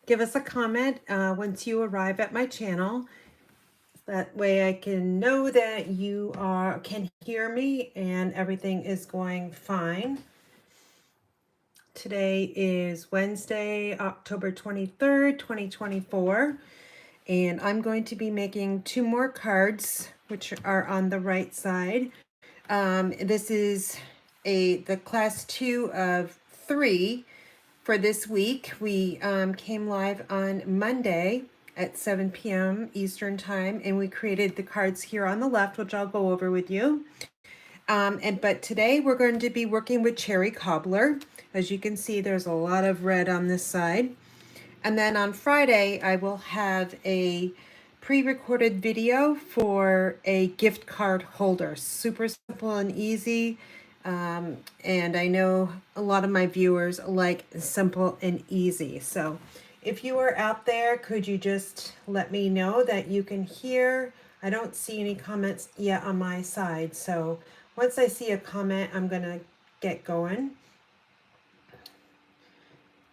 give us a comment once you arrive at my channel. That way I can know that you can hear me and everything is going fine. Today is Wednesday, October 23rd, 2024, and I'm going to be making 2 more cards, which are on the right side. This is the class 2 of 3 for this week. We came live on Monday at 7 p.m. Eastern Time, and we created the cards here on the left, which I'll go over with you. But today we're going to be working with Cherry Cobbler. As you can see, there's a lot of red on this side. And then on Friday, I will have a pre-recorded video for a gift card holder. Super simple and easy. And I know a lot of my viewers like simple and easy. So if you are out there, could you just let me know that you can hear? I don't see any comments yet on my side. So once I see a comment, I'm going to get going.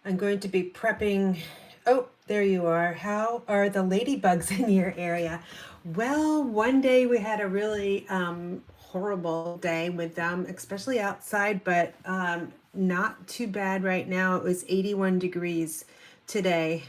I'm going to be prepping. Oh, there you are. How are the ladybugs in your area? Well, one day we had a really horrible day with them, especially outside, but not too bad right now. It was 81 degrees today,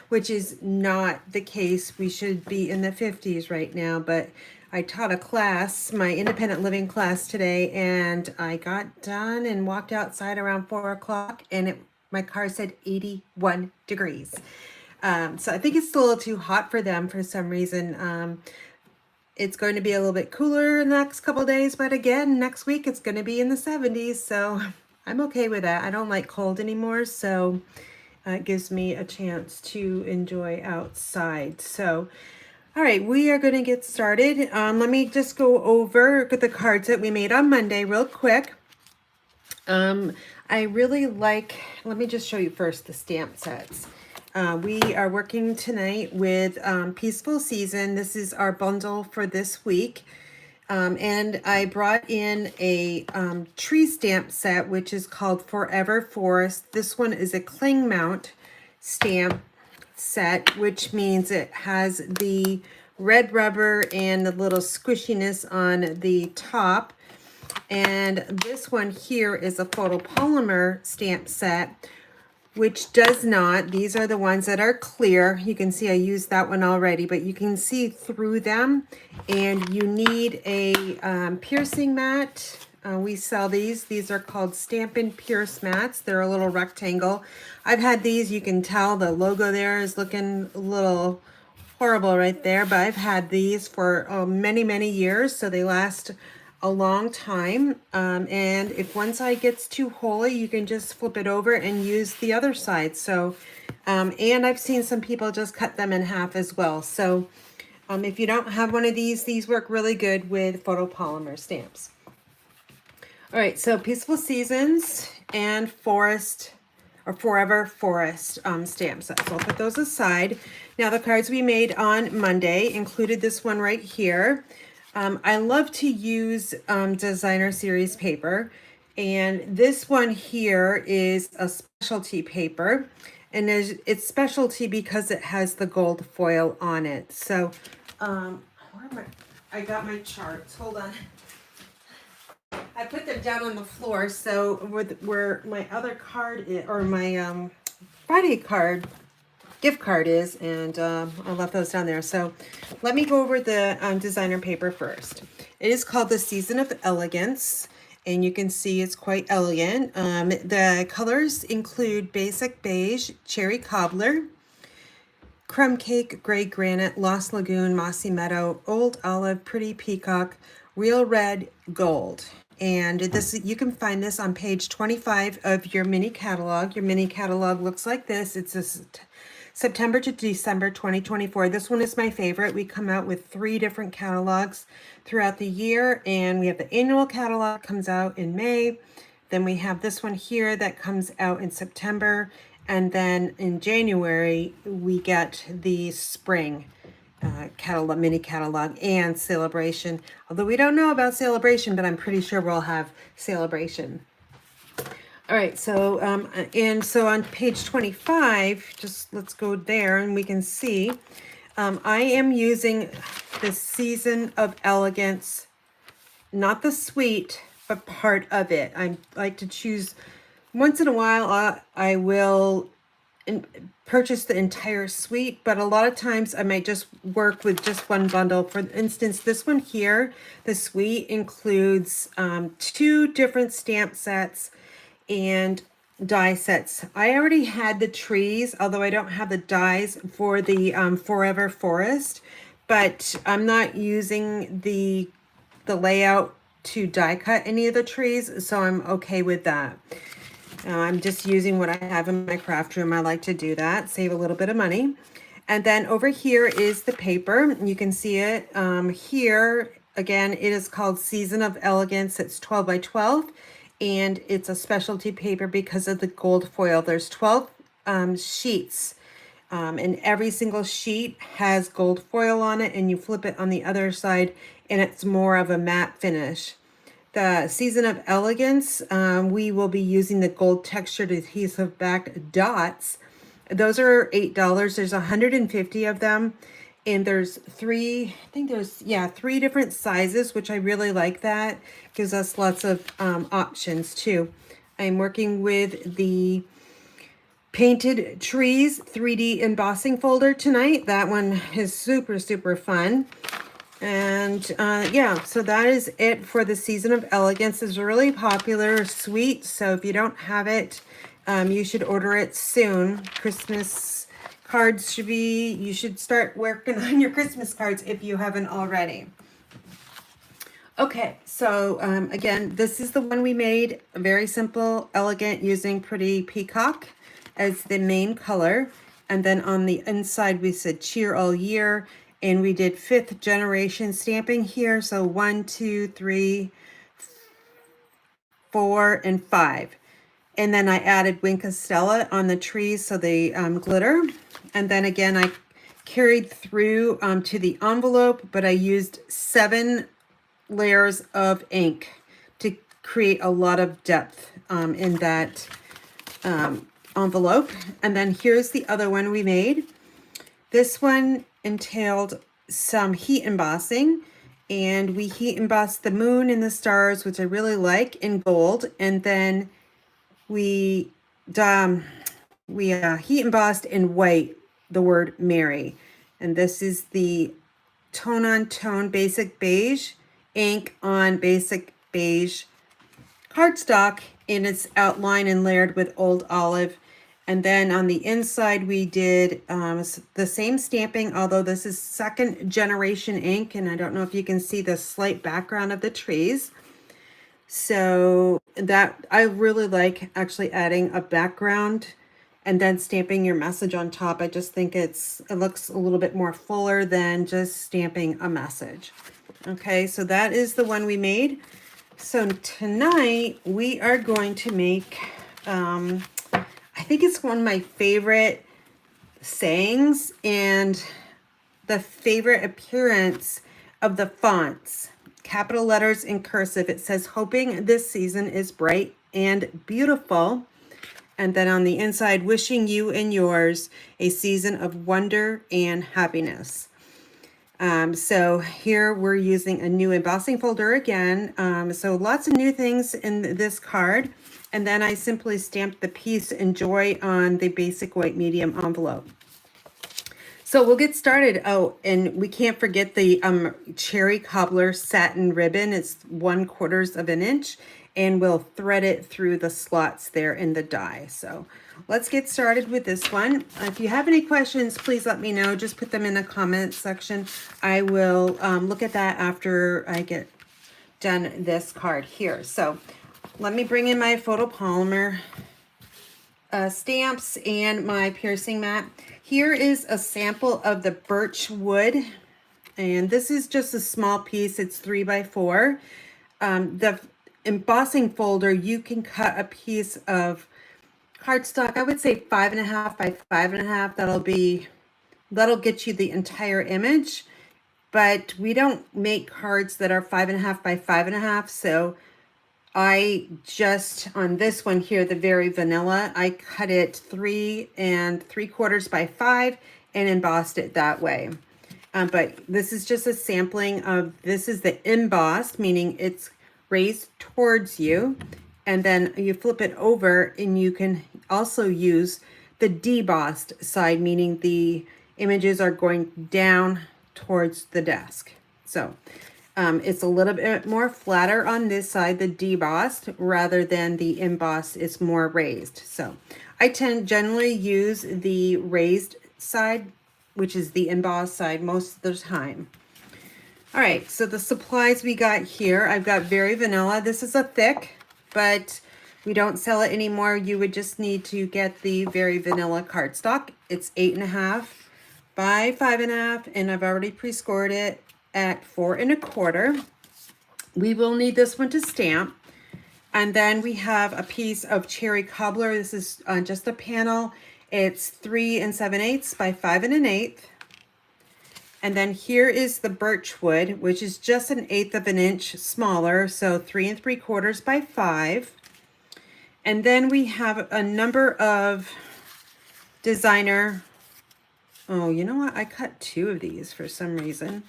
which is not the case. We should be in the 50s right now, but I taught a class, my independent living class today, and I got done and walked outside around 4 o'clock, and my car said 81 degrees. So I think it's a little too hot for them for some reason. It's going to be a little bit cooler in the next couple of days, but again, next week it's going to be in the 70s, so I'm okay with that. I don't like cold anymore, so it gives me a chance to enjoy outside. So all right, we are going to get started. Let me just go over the cards that we made on Monday real quick. I really like, let me just show you first the stamp sets. We are working tonight with Peaceful Season. This is our bundle for this week. And I brought in a tree stamp set, which is called Forever Forest. This one is a cling mount stamp set, which means it has the red rubber and the little squishiness on the top. And this one here is a photopolymer stamp set, which does not. These are the ones that are clear. You can see I used that one already, but you can see through them. And you need a piercing mat. We sell these. These are called Stampin' Pierce Mats. They're a little rectangle. I've had these. You can tell the logo there is looking a little horrible right there, but I've had these for many, many years, so they last a long time. And if one side gets too holy, you can just flip it over and use the other side. So, and I've seen some people just cut them in half as well. So if you don't have one of these work really good with photopolymer stamps. All right, so Peaceful Seasons and Forest or Forever Forest stamp sets. So I'll put those aside. Now the cards we made on Monday included this one right here. I love to use designer series paper, and this one here is a specialty paper, and it's specialty because it has the gold foil on it. So I got my charts. Hold on. I put them down on the floor, so where my other card is, or my Friday card, gift card is, and I left those down there. So let me go over the designer paper first. It is called the Season of Elegance, and you can see it's quite elegant. The colors include Basic Beige, Cherry Cobbler, Crumb Cake, Gray Granite, Lost Lagoon, Mossy Meadow, Old Olive, Pretty Peacock, Real Red, Gold. And this, you can find this on page 25 of your mini catalog. Your mini catalog looks like this. It's a September to December 2024. This one is my favorite. We come out with 3 different catalogs throughout the year, and we have the annual catalog comes out in May. Then we have this one here that comes out in September, and then in January we get the spring catalog, mini catalog, and Celebration. Although we don't know about Celebration, but I'm pretty sure we'll have Celebration. All right, so and so on page 25, just let's go there and we can see I am using the Season of Elegance, not the suite, but part of it. I like to choose once in a while. I will purchase the entire suite, but a lot of times I might just work with just one bundle. For instance, this one here, the suite includes 2 different stamp sets and die sets. I already had the trees, although I don't have the dies for the Forever Forest, but I'm not using the layout to die cut any of the trees, so I'm okay with that. I'm just using what I have in my craft room. I like to do that, save a little bit of money. And then over here is the paper. You can see it here. Again, it is called Season of Elegance. It's 12 by 12, and it's a specialty paper because of the gold foil. There's 12 sheets, and every single sheet has gold foil on it, and you flip it on the other side, and it's more of a matte finish. The Season of Elegance, we will be using the gold textured adhesive back dots. Those are $8. There's 150 of them. And there's 3 different sizes, which I really like that. Gives us lots of options too. I'm working with the Painted Trees 3D embossing folder tonight. That one is super, super fun. And yeah, so that is it for the Season of Elegance. It's a really popular suite, so if you don't have it, you should order it soon. Christmas cards you should start working on your Christmas cards if you haven't already. Okay, so again, this is the one we made. Very simple, elegant, using Pretty Peacock as the main color. And then on the inside, we said cheer all year. And we did 5th generation stamping here. So 1, 2, 3, 4, and 5. And then I added Wink of Stella on the trees, so they glitter. And then again, I carried through to the envelope, but I used 7 layers of ink to create a lot of depth in that envelope. And then here's the other one we made. This one entailed some heat embossing, and we heat embossed the moon and the stars, which I really like, in gold. And then we heat embossed in white the word Mary. And this is the tone on tone basic beige ink on basic beige cardstock, and it's outlined and layered with old olive. And then on the inside, we did the same stamping, although this is 2nd generation ink, and I don't know if you can see the slight background of the trees. So that I really like actually adding a background and then stamping your message on top. I just think it looks a little bit more fuller than just stamping a message. Okay, so that is the one we made. So tonight we are going to make, I think it's one of my favorite sayings and the favorite appearance of the fonts. Capital letters in cursive. It says, hoping this season is bright and beautiful. And then on the inside, wishing you and yours a season of wonder and happiness. So here we're using a new embossing folder again. So lots of new things in this card. And then I simply stamped the peace and joy on the basic white medium envelope. So we'll get started. Oh, and we can't forget the cherry cobbler satin ribbon. It's 1/4 of an inch, and we'll thread it through the slots there in the die. So let's get started with this one. If you have any questions, please let me know. Just put them in the comment section. I will look at that after I get done this card here. So let me bring in my photopolymer stamps and my piercing mat. Here is a sample of the birch wood, and this is just a small piece. It's 3 by 4. The embossing folder, you can cut a piece of cardstock. I would say 5.5 by 5.5. That'll get you the entire image. But we don't make cards that are 5.5 by 5.5, so I just, on this one here, the Very Vanilla, I cut it 3 3/4 by 5 and embossed it that way. But this is just a sampling of, this is the embossed, meaning it's raised towards you. And then you flip it over and you can also use the debossed side, meaning the images are going down towards the desk. So it's a little bit more flatter on this side, the debossed, rather than the embossed. It's more raised. So I generally use the raised side, which is the embossed side, most of the time. All right, so the supplies we got here, I've got Very Vanilla. This is a thick, but we don't sell it anymore. You would just need to get the Very Vanilla cardstock. It's 8.5 by 5.5, and I've already pre-scored it at 4 1/4. We will need this one to stamp. And then we have a piece of cherry cobbler. This is just a panel. It's 3 7/8 by 5 1/8. And then here is the birch wood, which is just 1/8 of an inch smaller, so 3 3/4 by 5. And then we have a number of designer, oh, you know what? I cut 2 of these for some reason.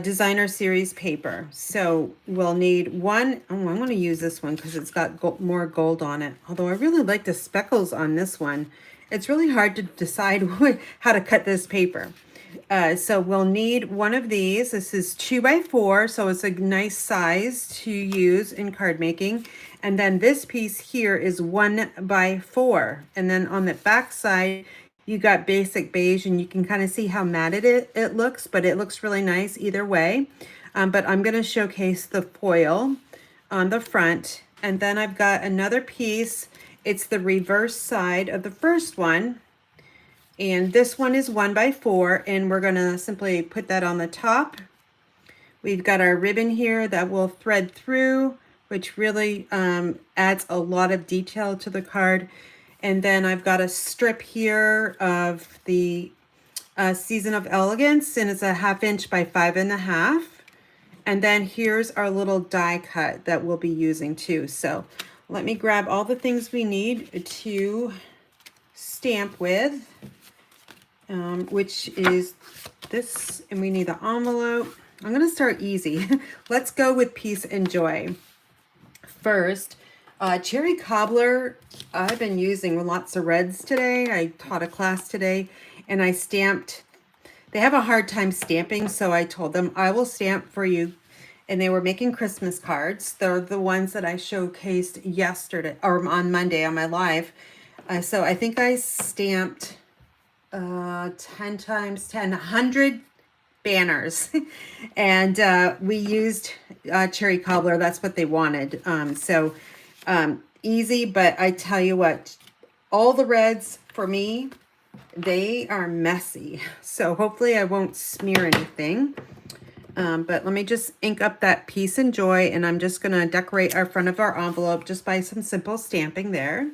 Designer series paper. So we'll need one. Oh, I'm going to use this one because it's got more gold on it. Although I really like the speckles on this one. It's really hard to decide how to cut this paper. So we'll need one of these. This is 2 by 4, so it's a nice size to use in card making. And then this piece here is 1 by 4. And then on the back side, you got basic beige, and you can kind of see how matted it looks, but it looks really nice either way. But I'm going to showcase the foil on the front. And then I've got another piece. It's the reverse side of the first one. And this one is 1 by 4, and we're going to simply put that on the top. We've got our ribbon here that will thread through, which really adds a lot of detail to the card. And then I've got a strip here of the Season of Elegance, and it's a 1/2 inch by 5.5. And then here's our little die cut that we'll be using too. So let me grab all the things we need to stamp with, which is this, and we need the envelope. I'm going to start easy. Let's go with Peace and Joy. First, cherry cobbler, I've been using lots of reds today. I taught a class today, and I stamped. They have a hard time stamping, so I told them I will stamp for you. And they were making Christmas cards. They're the ones that I showcased yesterday, or on Monday on my live. So I think I stamped 10 times 10, 100 banners. And we used cherry cobbler. That's what they wanted. Easy, but I tell you what, all the reds for me, they are messy. So hopefully I won't smear anything. But let me just ink up that Peace and Joy, and I'm just going to decorate our front of our envelope just by some simple stamping there.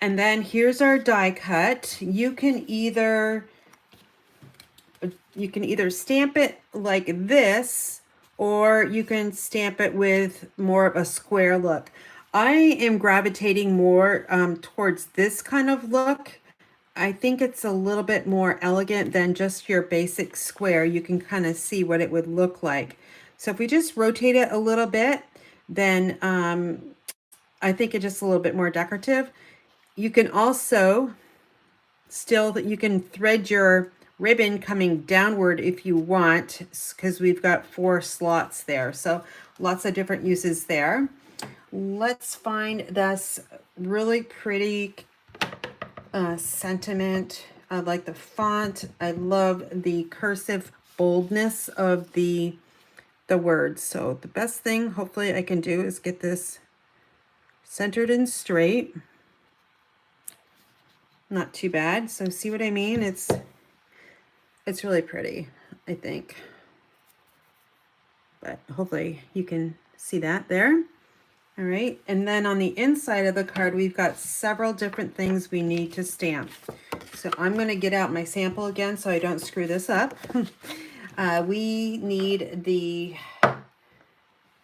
And then here's our die cut. You can either stamp it like this, or you can stamp it with more of a square look. I am gravitating more towards this kind of look. I think it's a little bit more elegant than just your basic square. You can kind of see what it would look like. So if we just rotate it a little bit, then I think it's just a little bit more decorative. You can also you can thread your ribbon coming downward if you want, because we've got 4 slots there. So lots of different uses there. Let's find this really pretty sentiment. I like the font. I love the cursive boldness of the words. So the best thing hopefully I can do is get this centered and straight. Not too bad. So see what I mean? It's really pretty, I think. But hopefully you can see that there. All right, and then on the inside of the card, we've got several different things we need to stamp. So I'm going to get out my sample again so I don't screw this up. We need the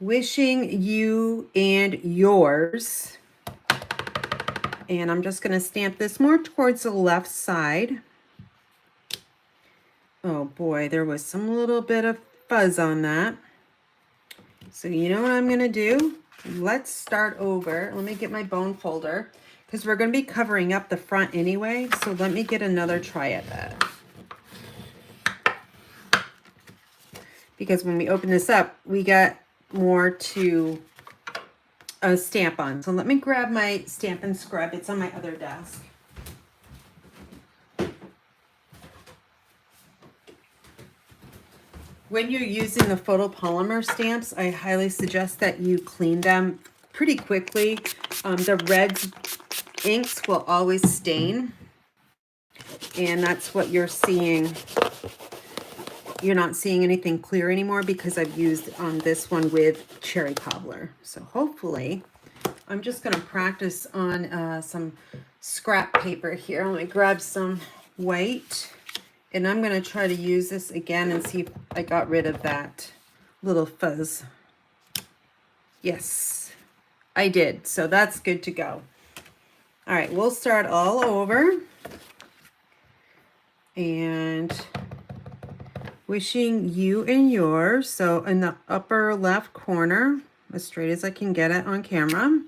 Wishing you and yours. And I'm just going to stamp this more towards the left side. Oh boy, there was some little bit of fuzz on that. So you know what I'm going to do? Let's start over. Let me get my bone folder because we're going to be covering up the front anyway. So let me get another try at that. Because when we open this up, we got more to stamp on. So let me grab my Stampin' scrub. It's on my other desk. When you're using the photopolymer stamps, I highly suggest that you clean them pretty quickly. The red inks will always stain, and that's what you're seeing. You're not seeing anything clear anymore because I've used this one with cherry cobbler. So hopefully, I'm just going to practice on some scrap paper here. Let me grab some white. And I'm going to try to use this again and see if I got rid of that little fuzz. Yes, I did. So that's good to go. All right, we'll start all over. And wishing you and yours. So in the upper left corner, as straight as I can get it on camera.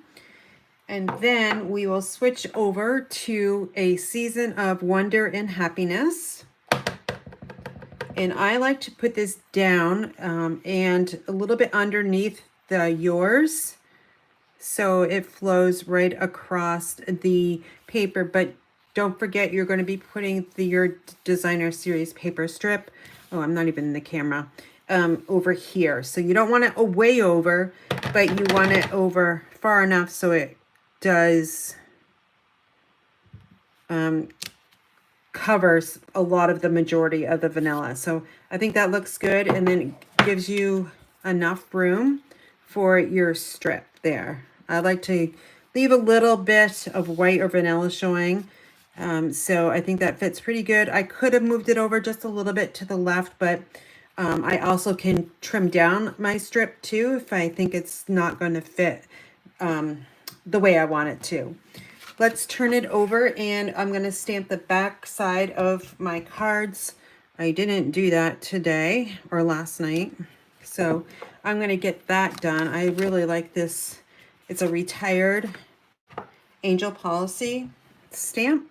And then we will switch over to a season of wonder and happiness. And I like to put this down and a little bit underneath the yours, so it flows right across the paper. But don't forget, you're going to be putting your designer series paper strip. Oh, I'm not even in the camera. Over here. So you don't want it way over, but you want it over far enough so it does covers a lot of the majority of the vanilla. So I think that looks good, and then it gives you enough room for your strip there. I like to leave a little bit of white or vanilla showing. So I think that fits pretty good. I could have moved it over just a little bit to the left, but I also can trim down my strip too if I think it's not going to fit the way I want it to. Let's turn it over, and I'm going to stamp the back side of my cards. I didn't do that today or last night, so I'm going to get that done. I really like this. It's a retired Angel Policy stamp,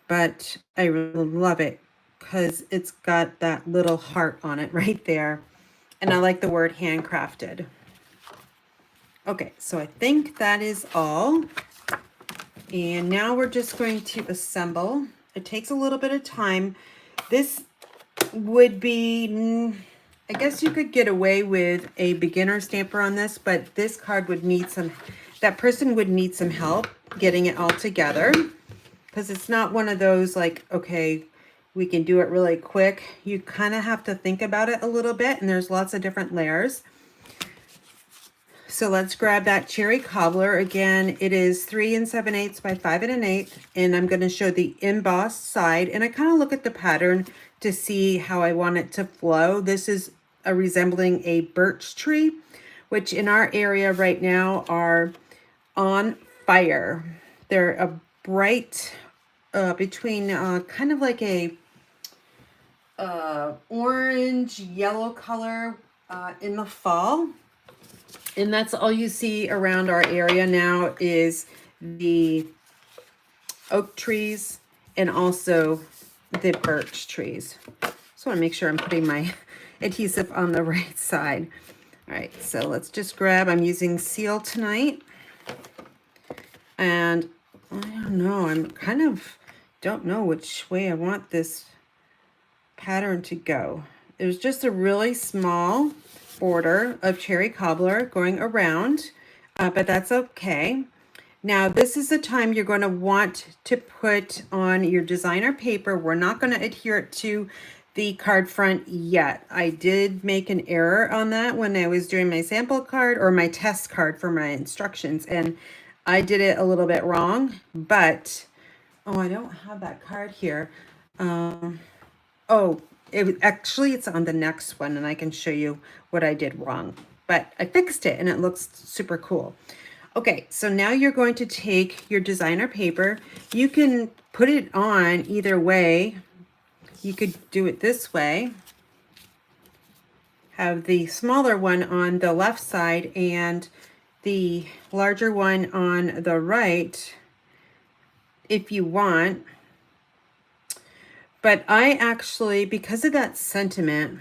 but I really love it because it's got that little heart on it right there, and I like the word handcrafted. Okay, so I think that is all. And now we're just going to assemble. It takes a little bit of time. This would be, I guess you could get away with a beginner stamper on this, but this card would need that person would need some help getting it all together, because it's not one of those like, okay, we can do it really quick. You kind of have to think about it a little bit, and there's lots of different layers. So let's grab that cherry cobbler. Again, it is 3 7/8 by 5 1/8, and I'm going to show the embossed side. And I kind of look at the pattern to see how I want it to flow. This is resembling a birch tree, which in our area right now are on fire. They're a bright, between kind of like a orange yellow color in the fall. And that's all you see around our area now is the oak trees and also the birch trees. Just want to make sure I'm putting my adhesive on the right side. All right, so let's just grab, I'm using Seal tonight. And I don't know, I'm kind of don't know which way I want this pattern to go. There's just a really small border of cherry cobbler going around, but that's okay. Now this is the time you're going to want to put on your designer paper. We're not going to adhere it to the card front yet. I did make an error on that when I was doing my sample card or my test card for my instructions, and I did it a little bit wrong. But oh, I don't have that card here. Oh, it's on the next one, and I can show you what I did wrong. but I fixed it and it looks super cool. Okay, so now you're going to take your designer paper. You can put it on either way. You could do it this way. Have the smaller one on the left side and the larger one on the right if you want. But I actually, because of that sentiment,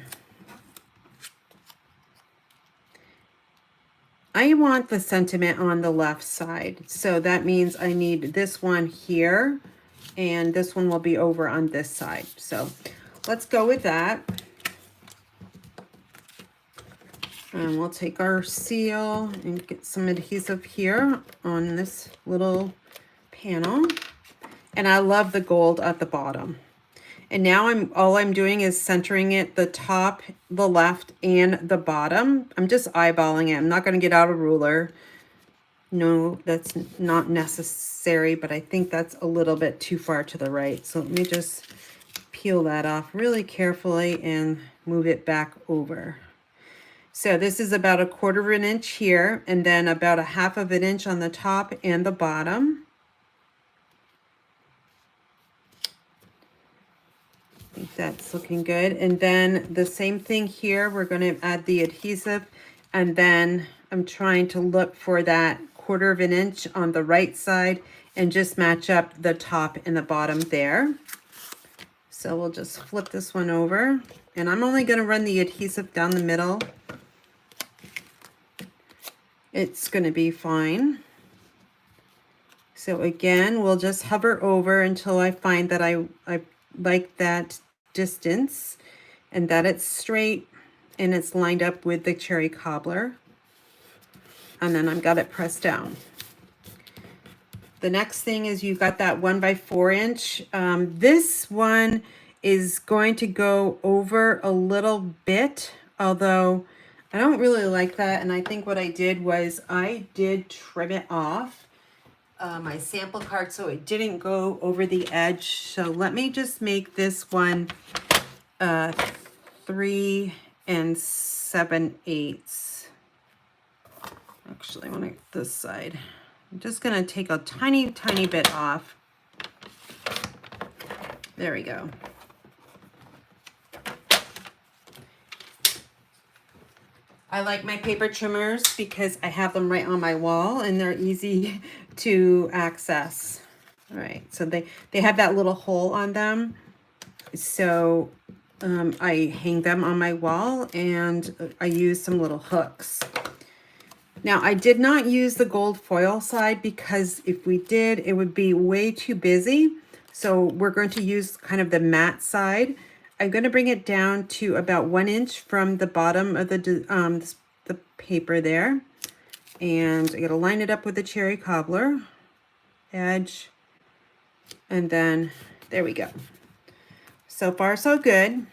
I want the sentiment on the left side. So that means I need this one here and this one will be over on this side. So let's go with that. And we'll take our seal and get some adhesive here on this little panel. And I love the gold at the bottom. And now all I'm doing is centering it, the top, the left, and the bottom. I'm just eyeballing it. I'm not going to get out a ruler. No, that's not necessary, but I think that's a little bit too far to the right. So let me just peel that off really carefully and move it back over. So this is about 1/4 inch here, and then about 1/2 inch on the top and the bottom. I think that's looking good. And then the same thing here, we're going to add the adhesive, and then I'm trying to look for that 1/4 inch on the right side and just match up the top and the bottom there. So we'll just flip this one over, and I'm only going to run the adhesive down the middle. It's going to be fine. So again, we'll just hover over until I find that I like that distance and that it's straight and it's lined up with the cherry cobbler. And then I've got it pressed down. The next thing is you've got that 1x4 inch. This one is going to go over a little bit, although I don't really like that. And I think what I did was I did trim it off my sample card so it didn't go over the edge. So let me just make this one 3 7/8. Actually, I want to get this side. I'm just going to take a tiny bit off. There we go. I like my paper trimmers because I have them right on my wall and they're easy to access. All right, so they have that little hole on them. So I hang them on my wall and I use some little hooks. Now, I did not use the gold foil side because if we did, it would be way too busy. So we're going to use kind of the matte side. I'm going to bring it down to about 1 inch from the bottom of the paper there. And I'm going to line it up with the cherry cobbler edge. And then there we go. So far, so good.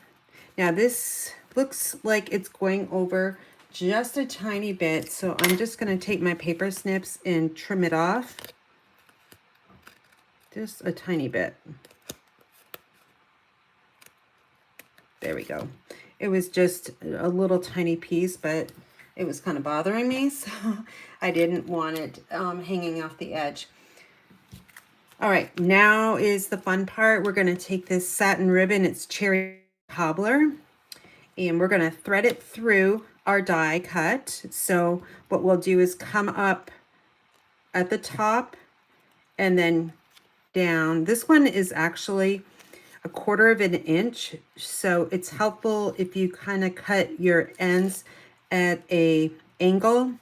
Now this looks like it's going over just a tiny bit. So I'm just going to take my paper snips and trim it off. Just a tiny bit. There we go. It was just a little tiny piece, but it was kind of bothering me, so I didn't want it hanging off the edge. All right, now is the fun part. We're going to take this satin ribbon, it's cherry cobbler, and we're going to thread it through our die cut. So what we'll do is come up at the top and then down. This one is actually 1/4 inch, so it's helpful if you kind of cut your ends at a angle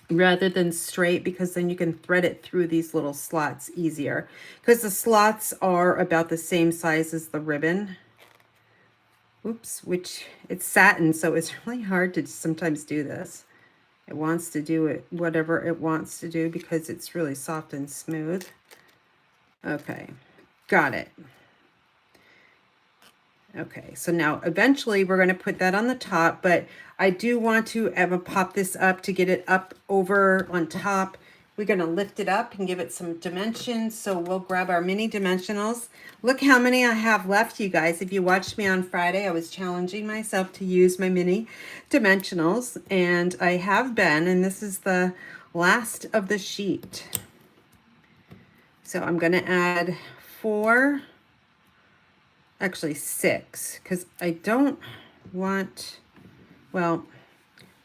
rather than straight, because then you can thread it through these little slots easier, because the slots are about the same size as the ribbon. Oops, which it's satin, so it's really hard to sometimes do this. It wants to do it whatever it wants to do because it's really soft and smooth. Okay, got it. Okay, so now eventually we're going to put that on the top, but I do want to pop this up to get it up over on top We're going to lift it up and give it some dimensions. So we'll grab our mini dimensionals. Look how many I have left, you guys. If you watched me on Friday, I was challenging myself to use my mini dimensionals, and I have been, and this is the last of the sheet. So I'm going to add 4, actually 6, because I don't want, well,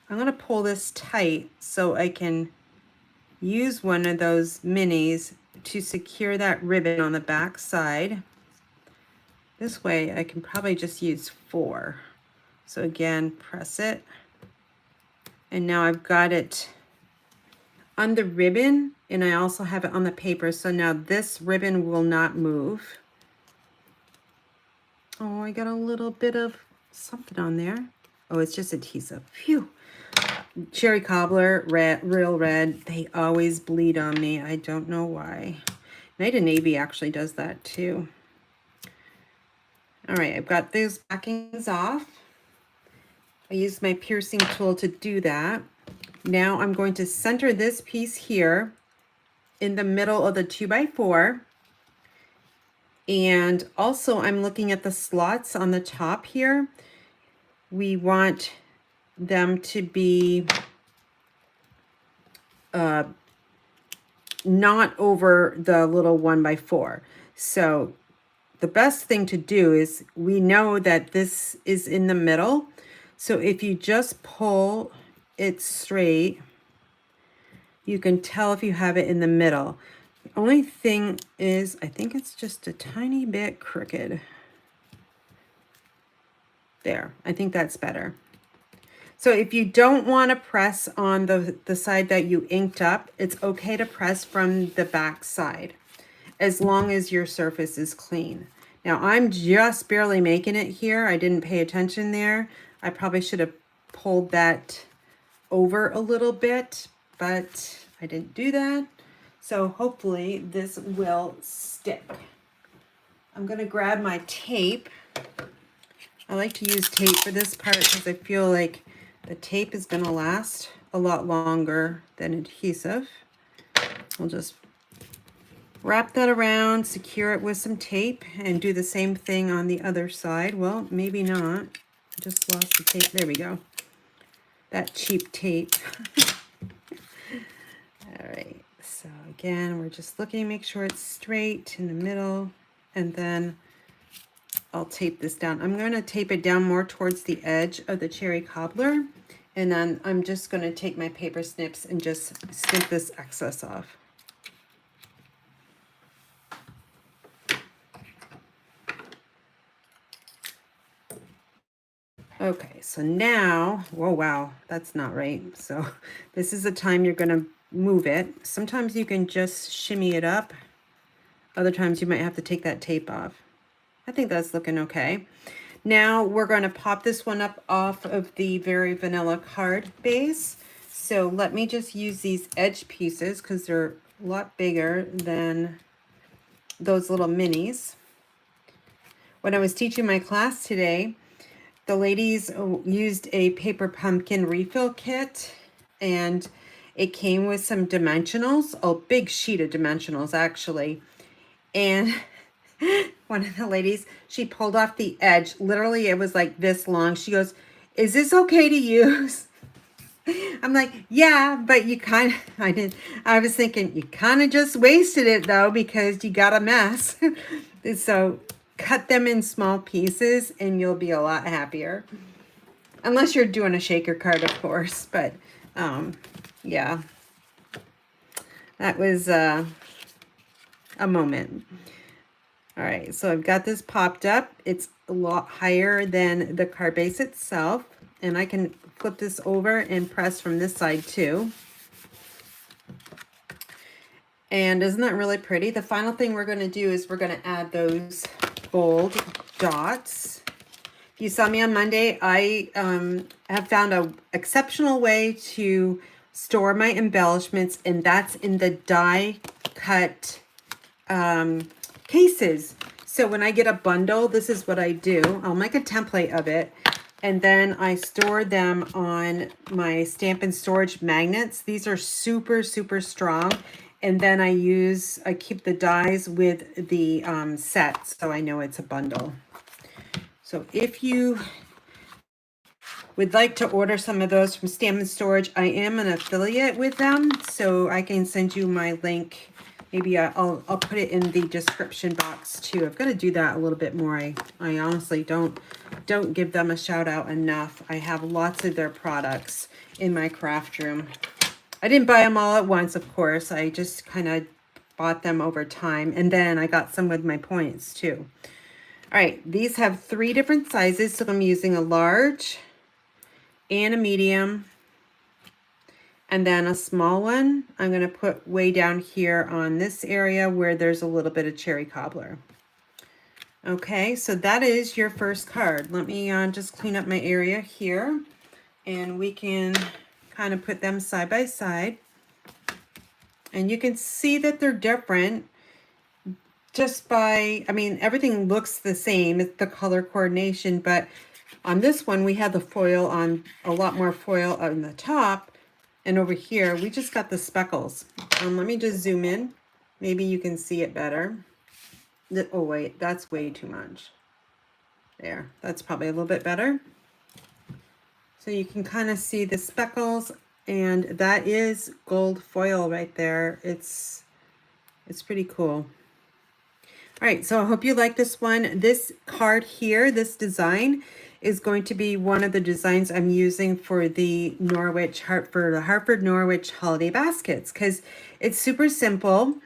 I'm going to pull this tight so I can use one of those minis to secure that ribbon on the back side. This way I can probably just use 4. So again, press it. And now I've got it on the ribbon, and I also have it on the paper. So now this ribbon will not move. Oh, I got a little bit of something on there. Oh, it's just adhesive. Phew. Cherry cobbler, red, real red. They always bleed on me. I don't know why. Night and Navy actually does that too. All right, I've got those backings off. I used my piercing tool to do that. Now I'm going to center this piece here in the middle of the 2x4. And also I'm looking at the slots on the top here. We want them to be not over the little 1x4. So the best thing to do is, we know that this is in the middle. So if you just pull it straight, you can tell if you have it in the middle. The only thing is, I think it's just a tiny bit crooked. There, I think that's better. So if you don't want to press on the side that you inked up, it's okay to press from the back side, as long as your surface is clean. Now I'm just barely making it here. I didn't pay attention there. I probably should have pulled that over a little bit, but I didn't do that. So hopefully this will stick. I'm going to grab my tape. I like to use tape for this part because I feel like the tape is going to last a lot longer than adhesive. I'll just wrap that around, secure it with some tape, and do the same thing on the other side. Well, maybe not. I just lost the tape. There we go. That cheap tape. All right. So again, we're just looking, make sure it's straight in the middle, and then I'll tape this down. I'm going to tape it down more towards the edge of the cherry cobbler, and then I'm just going to take my paper snips and just snip this excess off. Okay, so now, whoa, wow, that's not right. So this is the time you're going to move it. Sometimes you can just shimmy it up. Other times you might have to take that tape off. I think that's looking okay. Now we're going to pop this one up off of the Very Vanilla card base. So let me just use these edge pieces because they're a lot bigger than those little minis. When I was teaching my class today, the ladies used a paper pumpkin refill kit, and it came with some dimensionals, a big sheet of dimensionals actually. And one of the ladies, she pulled off the edge. Literally, it was like this long. She goes, "Is this okay to use?" I'm like, yeah, but you kind of, I was thinking, you kind of just wasted it though, because you got a mess. So cut them in small pieces and you'll be a lot happier. Unless you're doing a shaker card, of course. But yeah, that was a moment. All right, so I've got this popped up. It's a lot higher than the card base itself. And I can flip this over and press from this side too. And isn't that really pretty? The final thing we're going to do is we're going to add those gold dots. If you saw me on Monday, I have found an exceptional way to store my embellishments, and that's in the die cut cases. So when I get a bundle, this is what I do. I'll make a template of it. And then I store them on my Stampin' storage magnets. These are super, super strong. And then I keep the dies with the set, so I know it's a bundle. So if you would like to order some of those from Stampin' Storage, I am an affiliate with them, so I can send you my link. Maybe I'll put it in the description box too. I've got to do that a little bit more. I honestly don't give them a shout out enough. I have lots of their products in my craft room. I didn't buy them all at once, of course. I just kind of bought them over time, and then I got some with my points too. All right, these have 3 different sizes, so I'm using a large and a medium, and then a small one I'm going to put way down here on this area where there's a little bit of cherry cobbler. Okay, so that is your first card. Let me just clean up my area here, and we can kind of put them side by side. And you can see that they're different just by, I mean, everything looks the same. It's the color coordination, but on this one, we had the foil on, a lot more foil on the top. And over here, we just got the speckles. Let me just zoom in. Maybe you can see it better. Oh, wait, that's way too much. There, that's probably a little bit better. So you can kind of see the speckles, and that is gold foil right there. It's pretty cool. All right, so I hope you like this one. This card here, this design, is going to be one of the designs I'm using for the Hartford Norwich holiday baskets, because it's super simple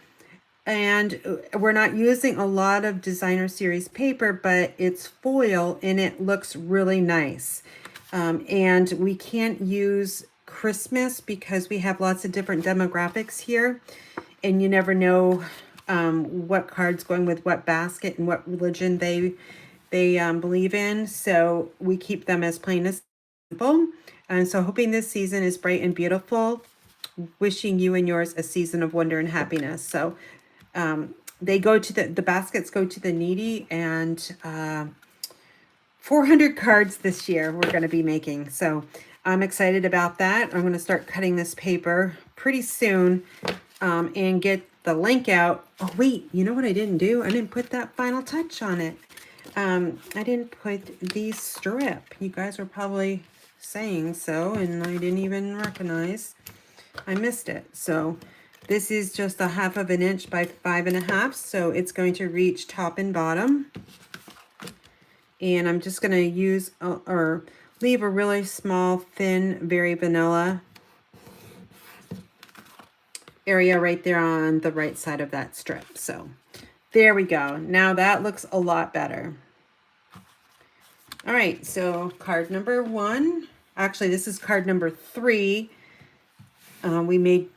and we're not using a lot of designer series paper, but it's foil and it looks really nice. And we can't use Christmas because we have lots of different demographics here, and you never know what card's going with what basket and what religion they believe in. So we keep them as plain as simple. And so hoping this season is bright and beautiful. Wishing you and yours a season of wonder and happiness. So they go to the baskets go to the needy, and 400 cards this year we're going to be making. So I'm excited about that. I'm going to start cutting this paper pretty soon and get the link out. Oh, wait, you know what I didn't do? I didn't put that final touch on it. I didn't put the strip. You guys are probably saying so, and I didn't even recognize. I missed it. So this is just 1/2 inch by 5.5, so it's going to reach top and bottom. And I'm just going to use or leave a really small, thin, very vanilla area right there on the right side of that strip. So there we go. Now that looks a lot better. All right, so card number 1. Actually, this is card number 3. We made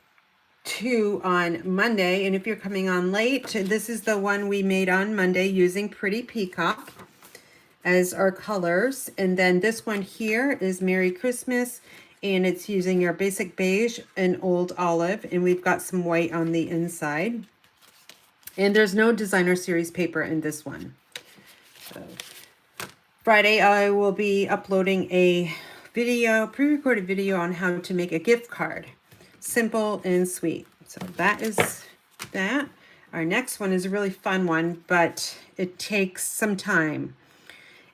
2 on Monday, and if you're coming on late, this is the one we made on Monday using Pretty Peacock as our colors. And then this one here is Merry Christmas, and it's using your basic beige and old olive, and we've got some white on the inside. And there's no designer series paper in this one. So Friday I will be uploading a video, pre-recorded video on how to make a gift card. Simple and sweet. So that is that. Our next one is a really fun one, but it takes some time.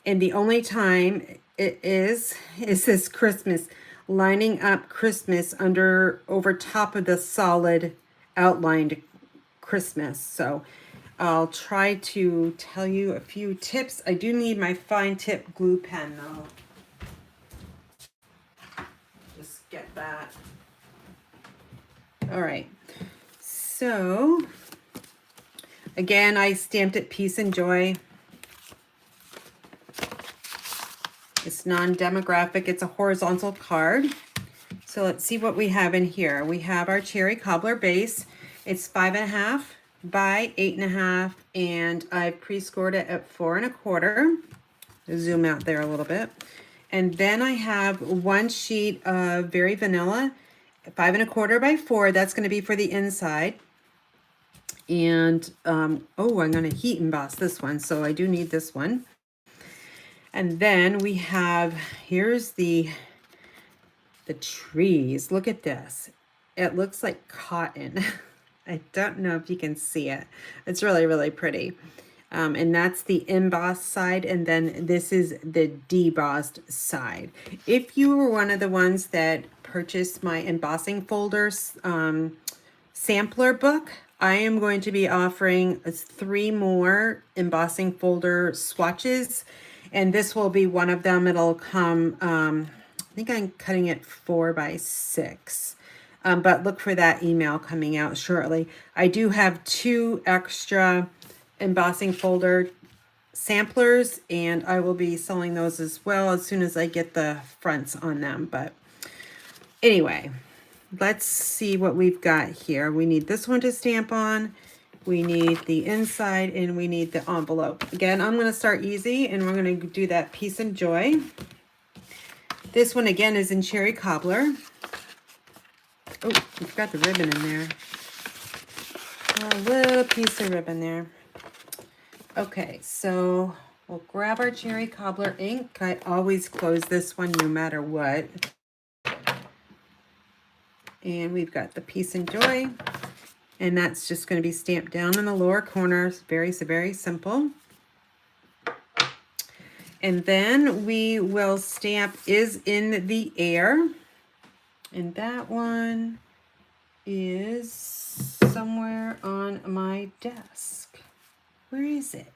And the only time it is this Christmas, lining up Christmas over top of the solid outlined Christmas. So I'll try to tell you a few tips. I do need my fine tip glue pen though. Just get that. All right. So again, I stamped it Peace and Joy. It's non-demographic. It's a horizontal card. So let's see what we have in here. We have our cherry cobbler base. It's 5.5 by 8.5, and I've pre-scored it at 4 1/4. Zoom out there a little bit. And then I have one sheet of very vanilla, 5 1/4 by 4. That's going to be for the inside. And oh, I'm going to heat emboss this one, so I do need this one. And then we have, here's the trees. Look at this. It looks like cotton. I don't know if you can see it. It's really, really pretty. And that's the embossed side, and then this is the debossed side. If you were one of the ones that purchased my embossing folders sampler book, I am going to be offering 3 more embossing folder swatches, and this will be one of them. It'll come, I think I'm cutting it 4 by 6. But look for that email coming out shortly. I do have 2 extra embossing folder samplers, and I will be selling those as well as soon as I get the fronts on them. But anyway, let's see what we've got here. We need this one to stamp on. We need the inside, and we need the envelope. Again, I'm going to start easy, and we're going to do that Peace and Joy. This one again is in Cherry Cobbler. Oh, we've got the ribbon in there. A little piece of ribbon there. Okay, so we'll grab our Cherry Cobbler ink. I always close this one no matter what. And we've got the Peace and Joy. And that's just going to be stamped down in the lower corner. Very, very simple. And then we will stamp Is in the Air. And that one is somewhere on my desk. Where is it?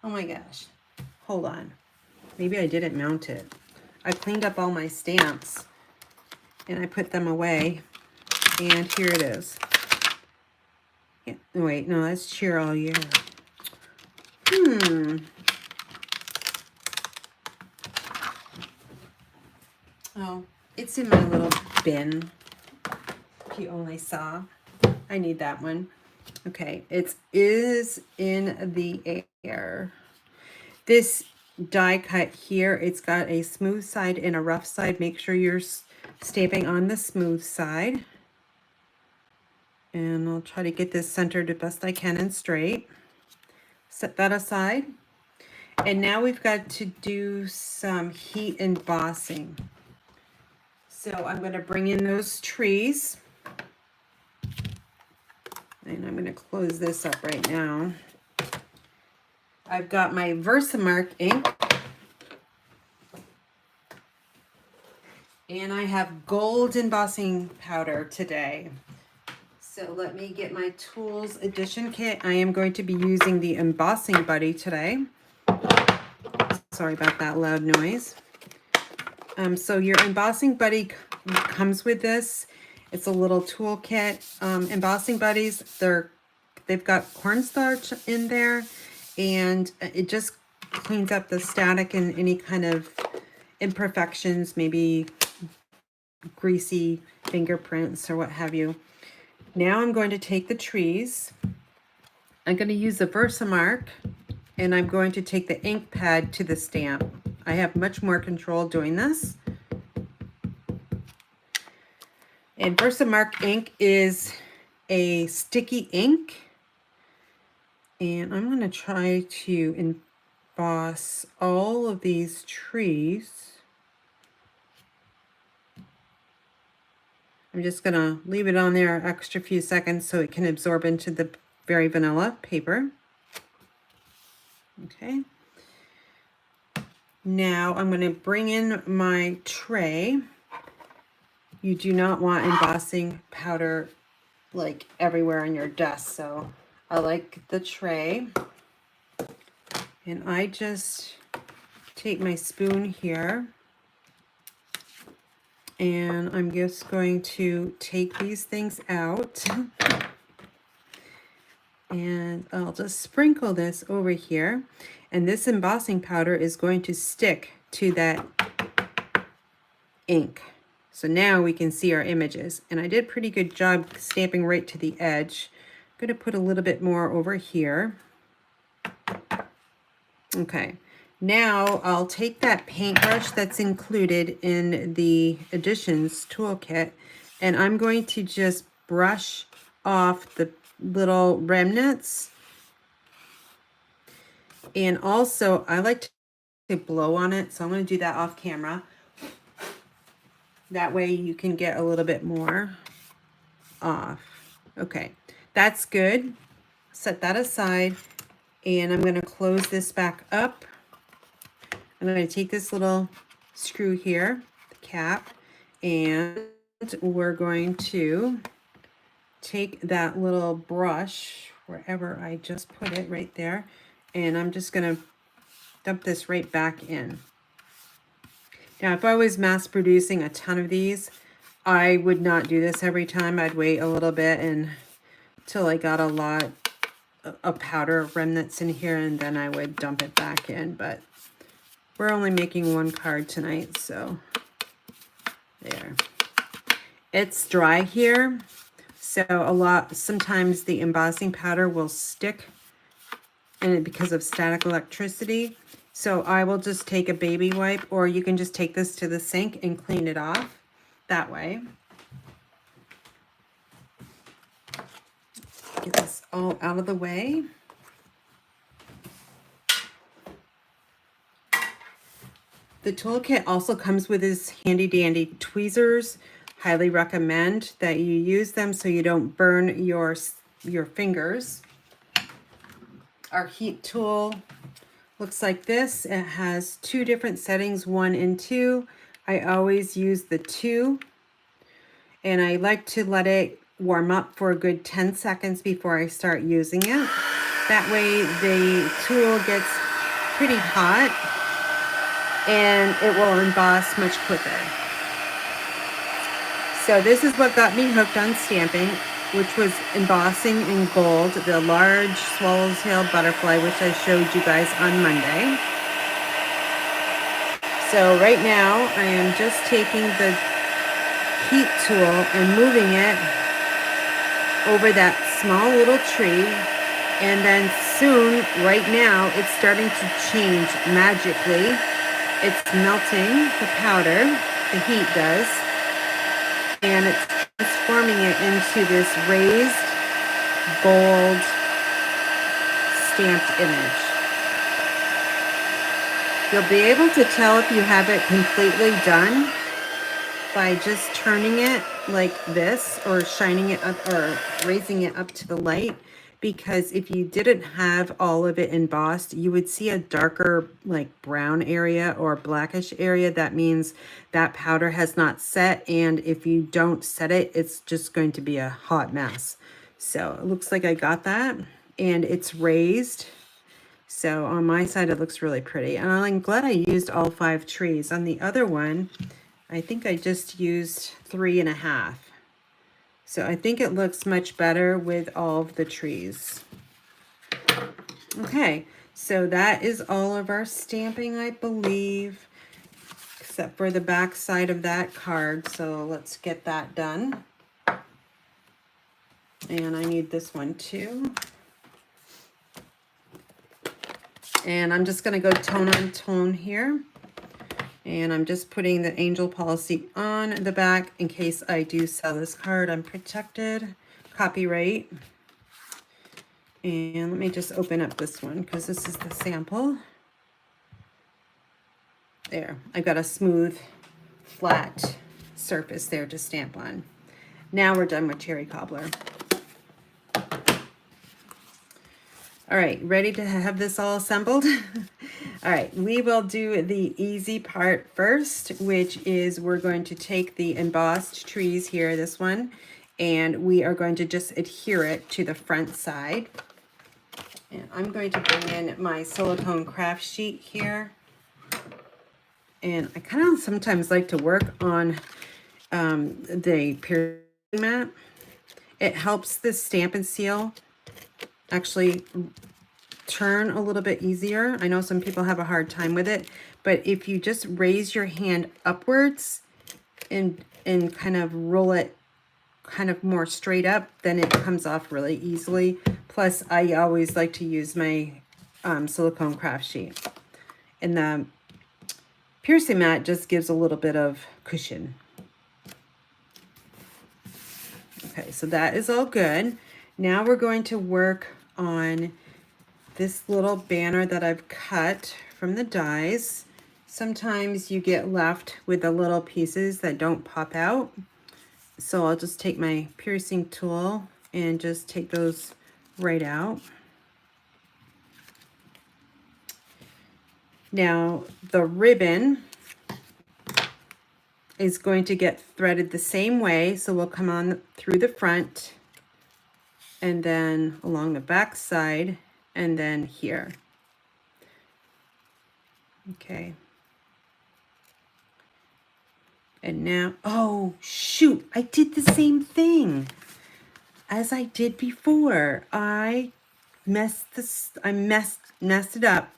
Oh my gosh. Hold on. Maybe I didn't mount it. I cleaned up all my stamps and I put them away. And here it is. Yeah, wait, no, that's Cheer All Year. Oh, it's in my little bin. If you only saw. I need that one. Okay, it is in the air. This die cut here, it's got a smooth side and a rough side. Make sure you're stamping on the smooth side. And I'll try to get this centered the best I can and straight. Set that aside. And now we've got to do some heat embossing. So I'm going to bring in those trees. And I'm going to close this up right now. I've got my Versamark ink. And I have gold embossing powder today. So let me get my Tools Edition kit. I am going to be using the Embossing Buddy today. Sorry about that loud noise. So your Embossing Buddy comes with this. It's a little tool kit. Embossing Buddies, they've got cornstarch in there, and it just cleans up the static and any kind of imperfections, maybe greasy fingerprints or what have you. Now I'm going to take the trees. I'm going to use the Versamark, and I'm going to take the ink pad to the stamp. I have much more control doing this. And Versamark ink is a sticky ink. And I'm going to try to emboss all of these trees. I'm just going to leave it on there an extra few seconds so it can absorb into the very vanilla paper. Okay. Now I'm going to bring in my tray. You do not want embossing powder like everywhere on your desk, so I like the tray. And I just take my spoon here, and I'm just going to take these things out. And I'll just sprinkle this over here. And this embossing powder is going to stick to that ink. So now we can see our images. And I did a pretty good job stamping right to the edge. I'm going to put a little bit more over here. Okay. Now I'll take that paintbrush that's included in the Additions toolkit, and I'm going to just brush off the little remnants. And also I like to blow on it, so I'm going to do that off camera. That way you can get a little bit more off. Okay, that's good. Set that aside, and I'm going to close this back up. I'm going to take this little screw here, the cap, and we're going to take that little brush, wherever I just put it, right there, and I'm just going to dump this right back in. Now, if I was mass producing a ton of these, I would not do this every time. I'd wait a little bit until I got a lot of powder remnants in here, and then I would dump it back in. But we're only making one card tonight, so there. It's dry here, so sometimes the embossing powder will stick in it because of static electricity. So I will just take a baby wipe, or you can just take this to the sink and clean it off that way. Get this all out of the way. The toolkit also comes with this handy dandy tweezers. Highly recommend that you use them so you don't burn your fingers. Our heat tool looks like this. It has two different settings, 1 and 2. I always use the 2, and I like to let it warm up for a good 10 seconds before I start using it. That way the tool gets pretty hot and it will emboss much quicker. So this is what got me hooked on stamping, which was embossing in gold, the large swallowtail butterfly, which I showed you guys on Monday. So right now I am just taking the heat tool and moving it over that small little tree, and then soon, right now, it's starting to change magically. It's melting the powder, the heat does, and it's transforming it into this raised, gold, stamped image. You'll be able to tell if you have it completely done by just turning it like this, or shining it up, or raising it up to the light, because if you didn't have all of it embossed, you would see a darker like brown area or blackish area. That means that powder has not set, and if you don't set it, it's just going to be a hot mess. So it looks like I got that, and it's raised. So on my side, it looks really pretty, and I'm glad I used all 5 trees. On the other one, I think I just used 3.5. So I think it looks much better with all of the trees. Okay, so that is all of our stamping, I believe, except for the back side of that card. So let's get that done. And I need this one too. And I'm just going to go tone on tone here. And I'm just putting the angel policy on the back in case I do sell this card. I'm protected. Copyright. And let me just open up this one because this is the sample. There. I've got a smooth, flat surface there to stamp on. Now we're done with Cherry Cobbler. All right, ready to have this all assembled? All right, we will do the easy part first, which is we're going to take the embossed trees here, this one, and we are going to just adhere it to the front side. And I'm going to bring in my silicone craft sheet here. And I kind of sometimes like to work on the piercing mat. It helps the Stampin' Seal actually turn a little bit easier. I know some people have a hard time with it, but if you just raise your hand upwards and kind of roll it kind of more straight up, then it comes off really easily. Plus, I always like to use my silicone craft sheet. And the piercing mat just gives a little bit of cushion. Okay, so that is all good. Now we're going to work on this little banner that I've cut from the dies. Sometimes you get left with the little pieces that don't pop out. So I'll just take my piercing tool and just take those right out. Now the ribbon is going to get threaded the same way. So we'll come on through the front and then along the back side and then here. Okay. And now, oh shoot, I did the same thing as I did before. I messed it up.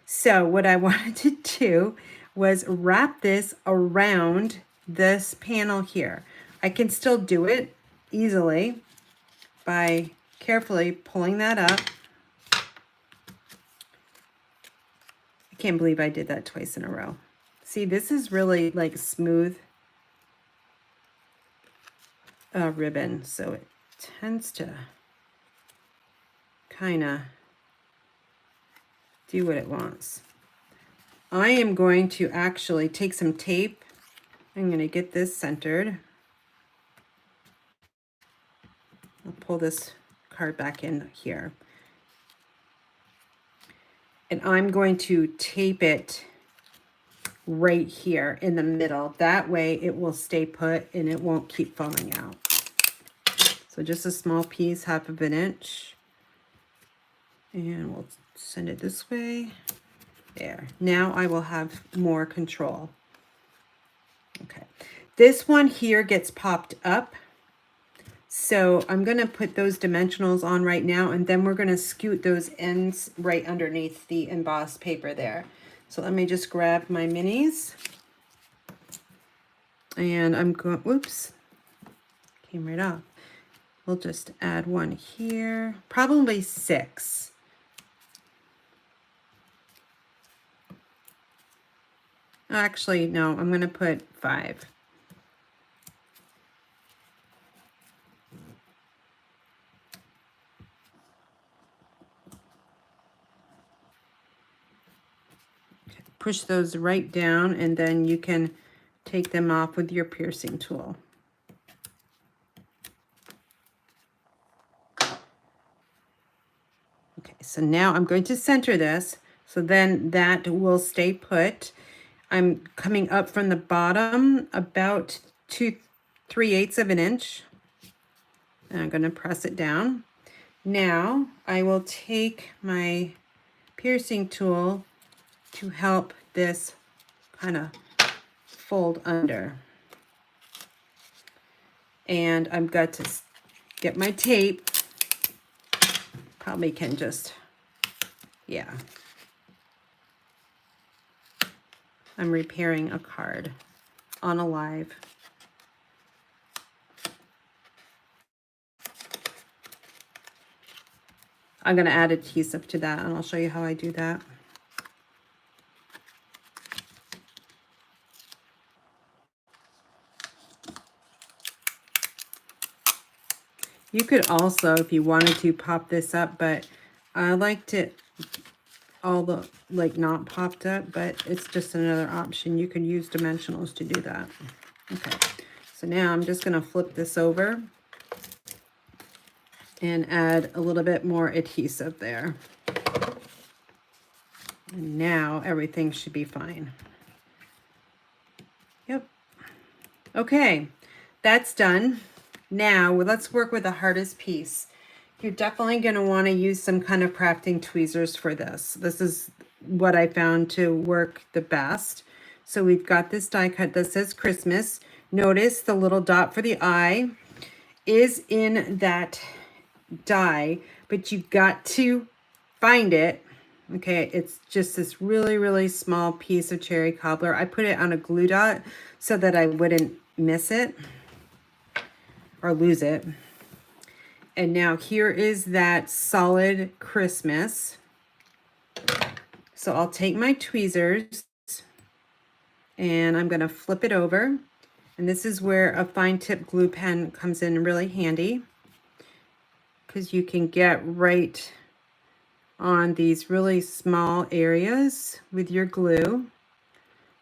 So what I wanted to do was wrap this around this panel here. I can still do it easily by carefully pulling that up. I can't believe I did that twice in a row. See, this is really like smooth ribbon, so it tends to kind of do what it wants. I am going to actually take some tape. I'm going to get this centered. I'll pull this card back in here. And I'm going to tape it right here in the middle. That way it will stay put and it won't keep falling out. So just a small piece, 1/2 inch. And we'll send it this way. There. Now I will have more control. Okay. This one here gets popped up. So I'm going to put those dimensionals on right now, and then we're going to scoot those ends right underneath the embossed paper there. So let me just grab my minis. And I'm going, whoops, came right off. We'll just add one here, probably 6. Actually, no, I'm going to put 5. Push those right down, and then you can take them off with your piercing tool. Okay, so now I'm going to center this, so then that will stay put. I'm coming up from the bottom about 3/8 inch. And I'm going to press it down. Now I will take my piercing tool to help this kind of fold under. And I've got to get my tape. Probably can just, yeah. I'm repairing a card on a live. I'm going to add adhesive to that, and I'll show you how I do that. You could also, if you wanted to, pop this up, but I liked it all the, like, not popped up, but it's just another option. You can use dimensionals to do that. Okay, so now I'm just going to flip this over and add a little bit more adhesive there. And now everything should be fine. Yep. Okay, that's done. Now let's work with the hardest piece. You're definitely going to want to use some kind of crafting tweezers for this. This is what I found to work the best. So we've got this die cut that says Christmas. Notice the little dot for the eye is in that die, but you've got to find it. Okay, it's just this really, really small piece of cherry cobbler. I put it on a glue dot so that I wouldn't miss it or lose it. And now here is that solid Christmas. So I'll take my tweezers and I'm going to flip it over. And this is where a fine tip glue pen comes in really handy, because you can get right on these really small areas with your glue.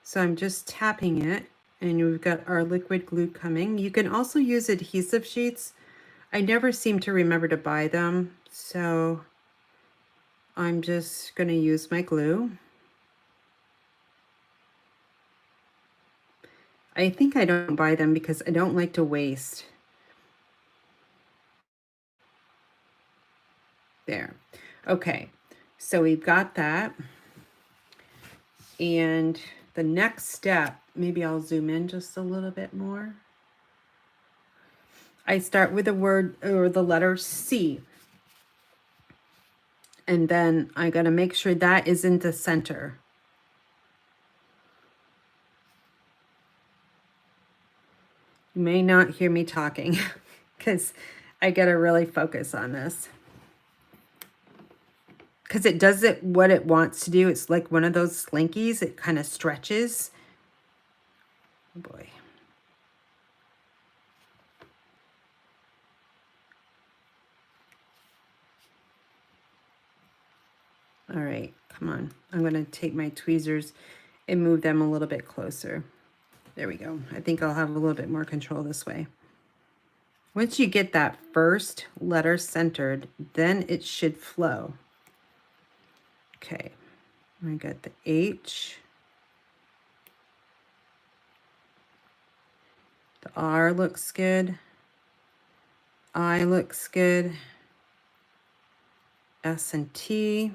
So I'm just tapping it, and we've got our liquid glue coming. You can also use adhesive sheets. I never seem to remember to buy them, so I'm just going to use my glue. I think I don't buy them because I don't like to waste. There. Okay, so we've got that. And the next step, maybe I'll zoom in just a little bit more. I start with the word or the letter C. And then I got to make sure that is in the center. You may not hear me talking because I got to really focus on this. Because it does it what it wants to do. It's like one of those slinkies. It kind of stretches. Oh boy. All right, come on. I'm going to take my tweezers and move them a little bit closer. There we go. I think I'll have a little bit more control this way. Once you get that first letter centered, then it should flow. Okay, I got the H. The R looks good. I looks good. S and T.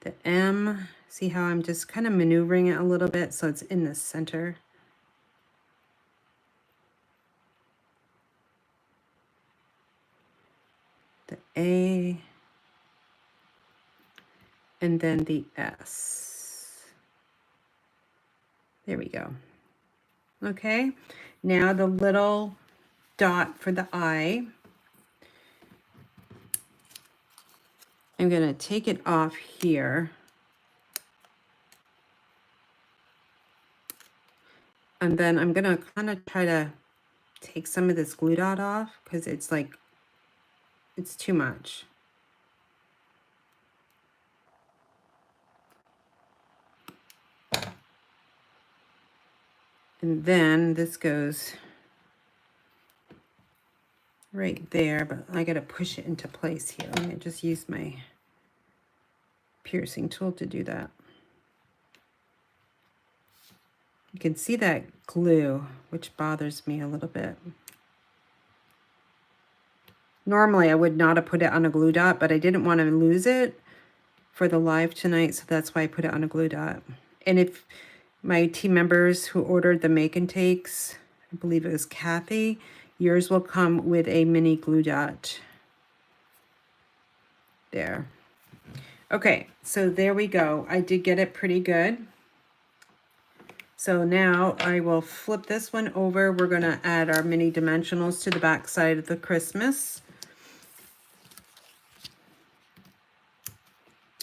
The M, see how I'm just kind of maneuvering it a little bit so it's in the center. The A, and then the S. There we go. Okay, now the little dot for the I. I'm going to take it off here. And then I'm going to kind of try to take some of this glue dot off because it's like, it's too much. And then this goes right there, but I got to push it into place here. I'm going to just use my piercing tool to do that. You can see that glue, which bothers me a little bit. Normally I would not have put it on a glue dot, but I didn't want to lose it for the live tonight, so that's why I put it on a glue dot. And if my team members who ordered the make and takes, I believe it was Kathy, yours will come with a mini glue dot. There. Okay, so there we go. I did get it pretty good. So now I will flip this one over. We're going to add our mini dimensionals to the back side of the Christmas.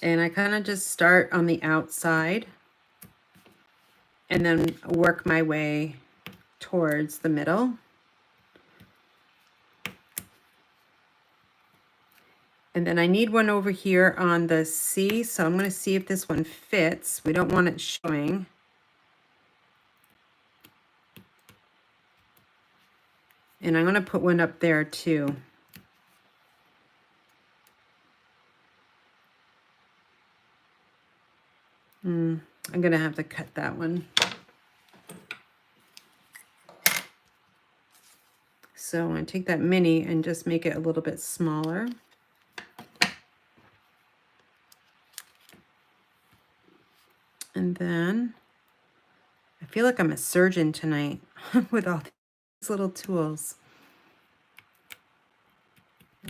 And I kind of just start on the outside and then work my way towards the middle. And then I need one over here on the C, so I'm going to see if this one fits. We don't want it showing. And I'm going to put one up there too. I'm going to have to cut that one. So I'm going to take that mini and just make it a little bit smaller. And then I feel like I'm a surgeon tonight with all these little tools.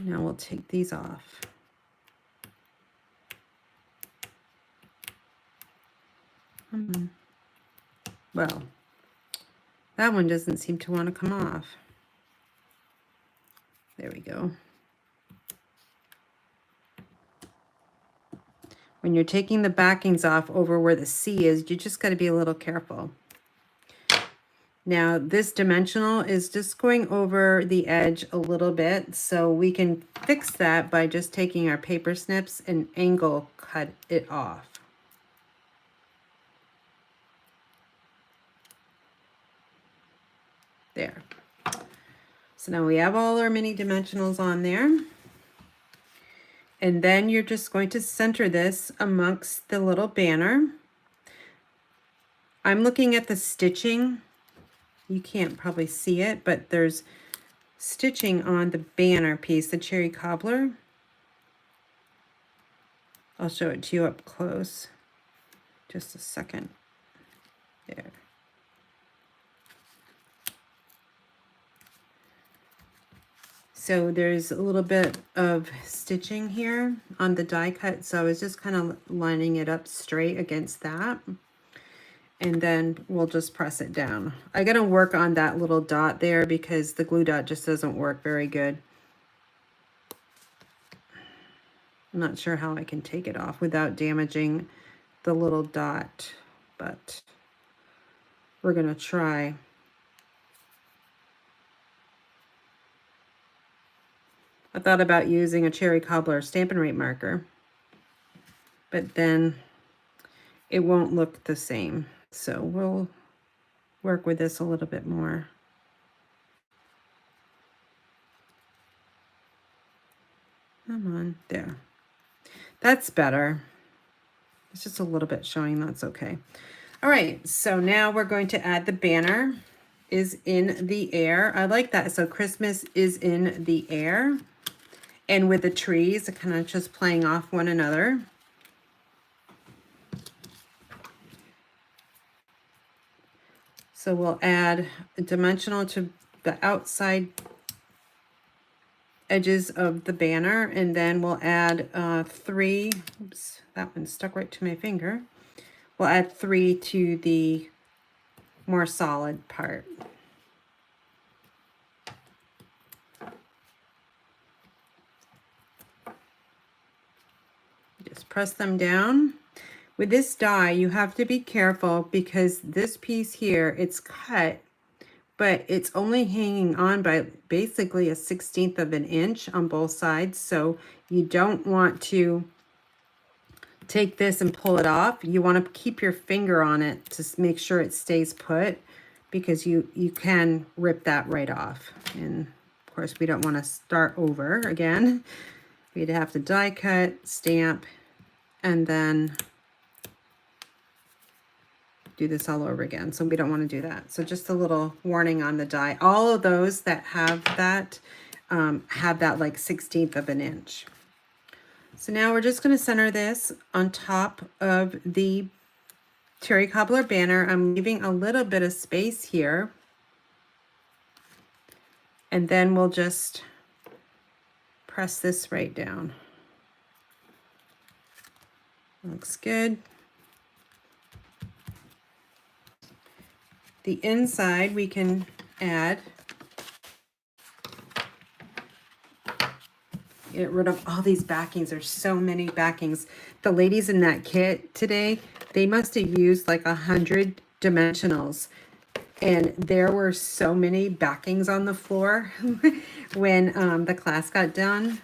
Now we'll take these off. Well, that one doesn't seem to want to come off. There we go. When you're taking the backings off over where the C is, you just got to be a little careful. Now this dimensional is just going over the edge a little bit, so we can fix that by just taking our paper snips and angle cut it off. There. So now we have all our mini dimensionals on there. And then you're just going to center this amongst the little banner. I'm looking at the stitching. You can't probably see it, but there's stitching on the banner piece, the cherry cobbler. I'll show it to you up close. Just a second. There. So there's a little bit of stitching here on the die cut, so I was just kind of lining it up straight against that. And then we'll just press it down. I gotta work on that little dot there because the glue dot just doesn't work very good. I'm not sure how I can take it off without damaging the little dot, but we're gonna try. I thought about using a cherry cobbler Stampin' Rate marker, but then it won't look the same. So we'll work with this a little bit more. Come on, there. That's better. It's just a little bit showing, that's okay. All right, so now we're going to add the banner is in the air. I like that, so Christmas is in the air. And with the trees, kind of just playing off one another. So we'll add a dimensional to the outside edges of the banner, and then we'll add 3, oops, that one stuck right to my finger. We'll add 3 to the more solid part. Just press them down. With this die, you have to be careful because this piece here, it's cut, but it's only hanging on by basically a 1/16 of an inch on both sides. So you don't want to take this and pull it off. You want to keep your finger on it to make sure it stays put, because you can rip that right off. And of course, we don't want to start over again. We'd have to die cut, stamp, and then do this all over again. So we don't want to do that. So just a little warning on the die. All of those that have that like 1/16 of an inch. So now we're just going to center this on top of the cherry cobbler banner. I'm leaving a little bit of space here. And then we'll just press this right down. Looks good. The inside we can add, get rid of all these backings. There's so many backings. The ladies in that kit today, they must have used like 100 dimensionals. And there were so many backings on the floor when the class got done.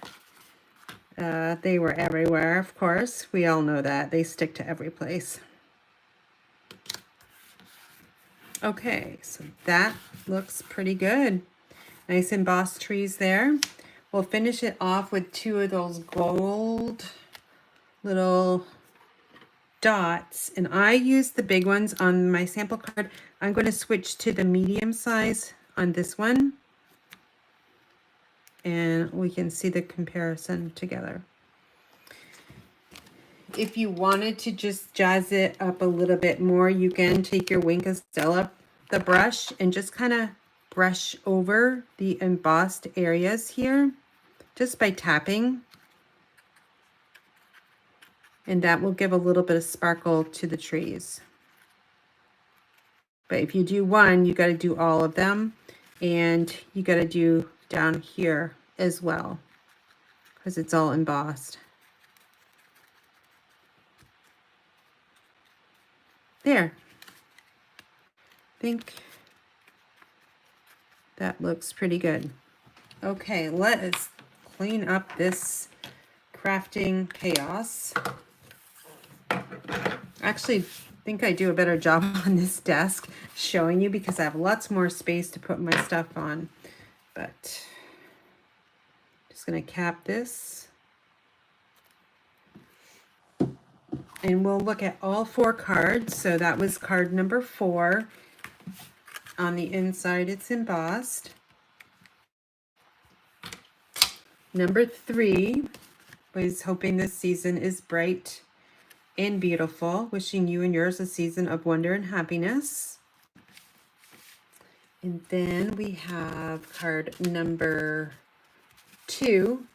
They were everywhere, of course. We all know that. They stick to every place. Okay, so that looks pretty good. Nice embossed trees there. We'll finish it off with 2 of those gold little dots. And I used the big ones on my sample card. I'm going to switch to the medium size on this one. And we can see the comparison together. If you wanted to just jazz it up a little bit more, you can take your Wink of Stella, the brush, and just kind of brush over the embossed areas here, just by tapping. And that will give a little bit of sparkle to the trees. But if you do one, you got to do all of them, and you got to do down here as well, because it's all embossed. There. I think That looks pretty good. Okay, let us clean up this crafting chaos. Actually, think I do a better job on this desk showing you because I have lots more space to put my stuff on. But just going to cap this. And we'll look at all 4 cards. So that was card number 4. On the inside, it's embossed. Number 3 was hoping this season is bright and beautiful. Wishing you and yours a season of wonder and happiness. And then we have card number 2.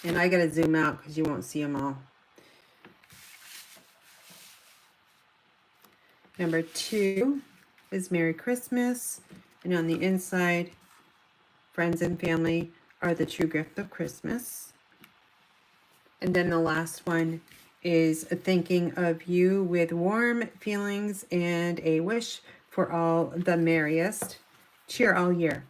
And I got to zoom out because you won't see them all. Number 2 is Merry Christmas. And on the inside, friends and family are the true gift of Christmas. And then the last one is thinking of you with warm feelings and a wish for all the merriest. Cheer all year.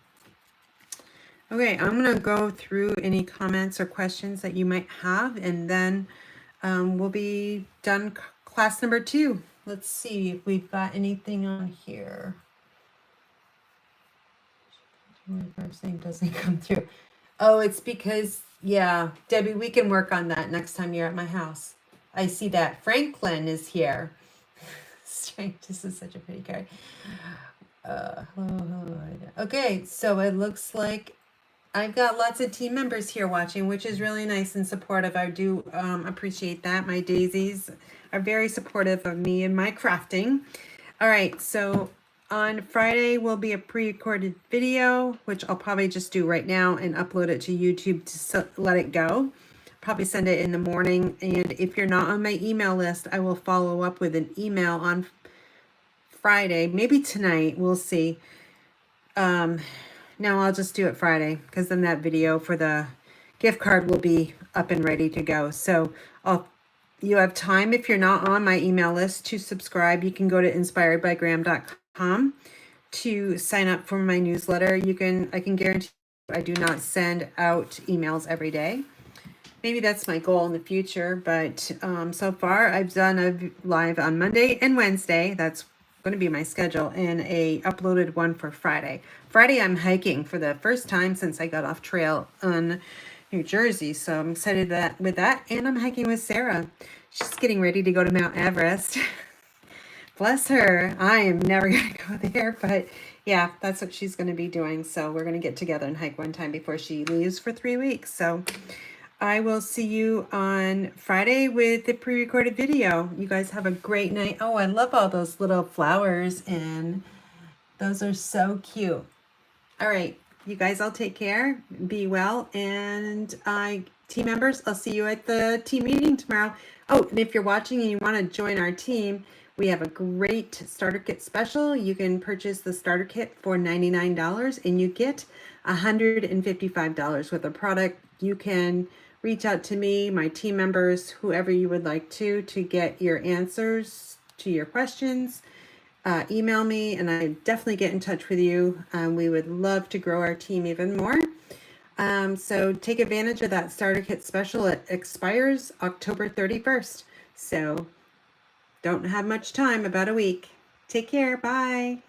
Okay, I'm going to go through any comments or questions that you might have, and then we'll be done class number 2. Let's see if we've got anything on here. My first name doesn't come through. Oh, it's because, yeah, Debbie, we can work on that next time you're at my house. I see that Franklin is here. This is such a pretty card. Okay, so it looks like I've got lots of team members here watching, which is really nice and supportive. I do appreciate that. My daisies are very supportive of me and my crafting. All right, so on Friday will be a pre-recorded video, which I'll probably just do right now and upload it to YouTube to let it go. Probably send it in the morning. And if you're not on my email list, I will follow up with an email on Friday, maybe tonight. We'll see. No, I'll just do it Friday because then that video for the gift card will be up and ready to go. So you have time if you're not on my email list to subscribe. You can go to inspiredbygraham.com to sign up for my newsletter. I can guarantee I do not send out emails every day. Maybe that's my goal in the future, but so far I've done a live on Monday and Wednesday. That's going to be my schedule, and a uploaded one for Friday. Friday I'm hiking for the first time since I got off trail in New Jersey, so I'm excited with that, and I'm hiking with Sarah. She's getting ready to go to Mount Everest. Bless her. I am never going to go there, but yeah, that's what she's going to be doing. So we're going to get together and hike one time before she leaves for 3 weeks. So I will see you on Friday with the pre-recorded video. You guys have a great night. Oh, I love all those little flowers, and those are so cute. All right, you guys all take care. Be well. And team members, I'll see you at the team meeting tomorrow. Oh, and if you're watching and you want to join our team, we have a great starter kit special. You can purchase the starter kit for $99 and you get $155 worth of product. You can reach out to me, my team members, whoever you would like to get your answers to your questions. Email me and I definitely get in touch with you. We would love to grow our team even more. So take advantage of that starter kit special. It expires October 31st. So don't have much time, about a week. Take care. Bye.